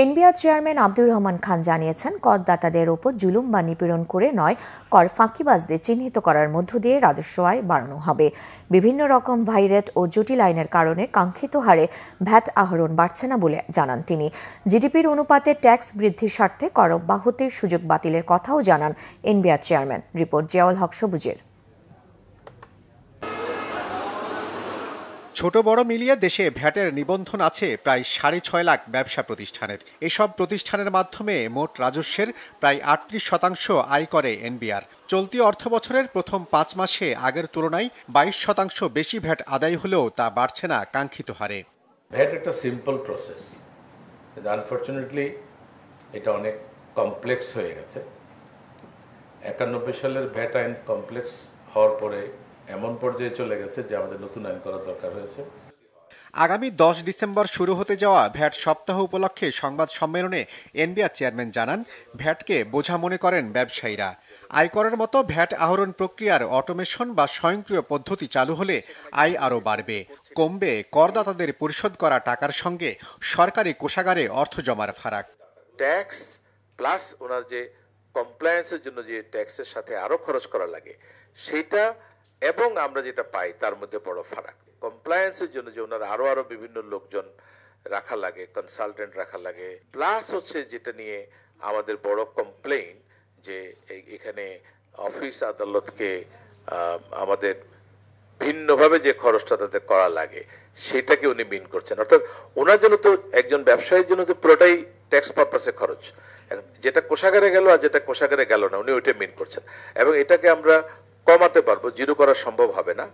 NBR chairman Abdur Rahman Khan জানিয়েছেন, করদাতাদের ওপর জুলুম বা নিপীড়ন করে নয়, কর ফাঁকিবাজদের চিহ্নিত করার মধ্য দিয়ে রাজস্ব আয় বাড়ানো হবে। বিভিন্ন রকম ভাইরেট ও জটিল আইনের কারণে কাঙ্ক্ষিত হারে ভ্যাট আহরণ বাড়ছে না বলে জানান তিনি। জিডিপির অনুপাতে ট্যাক্স বৃদ্ধির স্বার্থে কর অব্যাহতির সুযোগ বাতিলের কথাও জানান এনবিআর চেয়ারম্যান। রিপোর্ট জিয়াউল হক সবুজের। ছোট বড় মিলিয়ে দেশে ভ্যাটের নিবন্ধন আছে প্রায় 6.5 লাখ ব্যবসা প্রতিষ্ঠানের। এসব প্রতিষ্ঠানের মাধ্যমে মোট রাজস্বের প্রায় 38% আয় করে এনবিআর। চলতি অর্থবছরের প্রথম 5 মাসে আগের তুলনায় 22% বেশি ভ্যাট আদায় হলেও তা বাড়ছে না কাঙ্ক্ষিত হারে। ভ্যাট একটা সিম্পল প্রসেস, কিন্তু আনফর্চুনেটলি এটা অনেক কমপ্লেক্স হয়ে গেছে। 91 সালের ভ্যাট আইন কমপ্লেক্স হওয়ার পরে এমন পর্যায়ে চলে গেছে যে আমাদের নতুন আইন করার দরকার হয়েছে। আগামী 10 ডিসেম্বর শুরু হতে যাওয়া ভ্যাট সপ্তাহ উপলক্ষে সংবাদ সম্মেলনে এনবিআর চেয়ারম্যান জানান, ভ্যাটকে বোঝা মনে করেন ব্যবসায়ীরা। আয়করের মতো ভ্যাট আহরণ প্রক্রিয়ার অটোমেশন বা স্বয়ংক্রিয় পদ্ধতি চালু হলে আয় আরও বাড়বে, কমবে করদাতাদের পরিশোধ করা টাকার সঙ্গে সরকারি কোষাগারে অর্থ জমার ফারাক। ট্যাক্স প্লাস ওনার যে কমপ্লায়েন্সের জন্য যে ট্যাক্সের সাথে আরো খরচ করা লাগে সেটা এবং আমরা যেটা পাই তার মধ্যে বড় ফারাক। কমপ্লায়েন্সের জন্য যে ওনার আরো বিভিন্ন লোকজন রাখা লাগে, কনসালটেন্ট রাখা লাগে, প্লাস হচ্ছে যেটা নিয়ে আমাদের বড় কমপ্লেইন যে এখানে অফিস আদালতকে আমাদের ভিন্নভাবে যে খরচটা তাদের করা লাগে সেটাকে উনি মিন করছেন। অর্থাৎ ওনার জন্য তো একজন ব্যবসায়ীর জন্য তো পুরোটাই ট্যাক্স পারপাসে খরচ, যেটা কোষাগারে গেল আর যেটা কোষাগারে গেল না উনি ওইটা মিন করছেন, এবং এটাকে আমরা কমাতে পারবো, জিরো করা সম্ভব হবে না।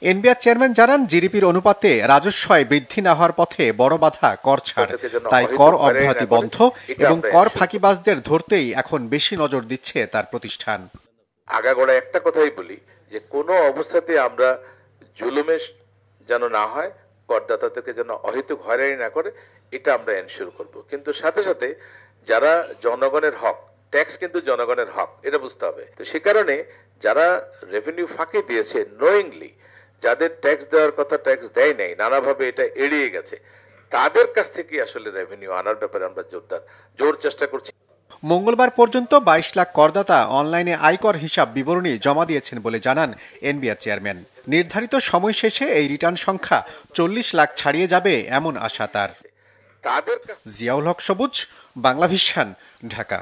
এনবিআর চেয়ারম্যান জানান, জিডিপির অনুপাতে রাজস্ব আয় বৃদ্ধি না হওয়ার পথে বড় বাধা কর ছাড়। তাই কর অব্যাহতি বন্ধ এবং কর ফাঁকিবাজদের ধরতেই এখন বেশি নজর দিচ্ছে তার প্রতিষ্ঠান। আগাগোড়া একটা কথাই বলি যে কোনো অবস্থাতে আমরা জুলুমের যেন না হয়, করদাতাদেরকে যেন অহেতুক হয়রানি না করে, এটা আমরা এনশিওর করব। কিন্তু সাথে সাথে যারা জনগণের হক, ট্যাক্স কিন্তু জনগণের হক, এটা বুঝতে হবে। তো সে কারণে যারা রেভিনিউ ফাঁকি দিয়েছে নোয়িংলি, যাদের ট্যাক্স দেওয়ার কথা ট্যাক্স দেয় নাই, নানাভাবে এটা এড়িয়ে গেছে, তাদের কাছ থেকে আসলে রেভিনিউ আনার ব্যাপারে আমরা জোর চেষ্টা করছি। মঙ্গলবার পর্যন্ত 22 লাখ করদাতা অনলাইনে আয়কর হিসাব বিবরণী জমা দিয়েছেন বলে জানান এনবিআর চেয়ারম্যান। নির্ধারিত সময় শেষে এই রিটার্ন সংখ্যা 40 লাখ ছাড়িয়ে যাবে এমন আশা তার। জিয়াউল হক সবুজ, বাংলা ভিশন, ঢাকা।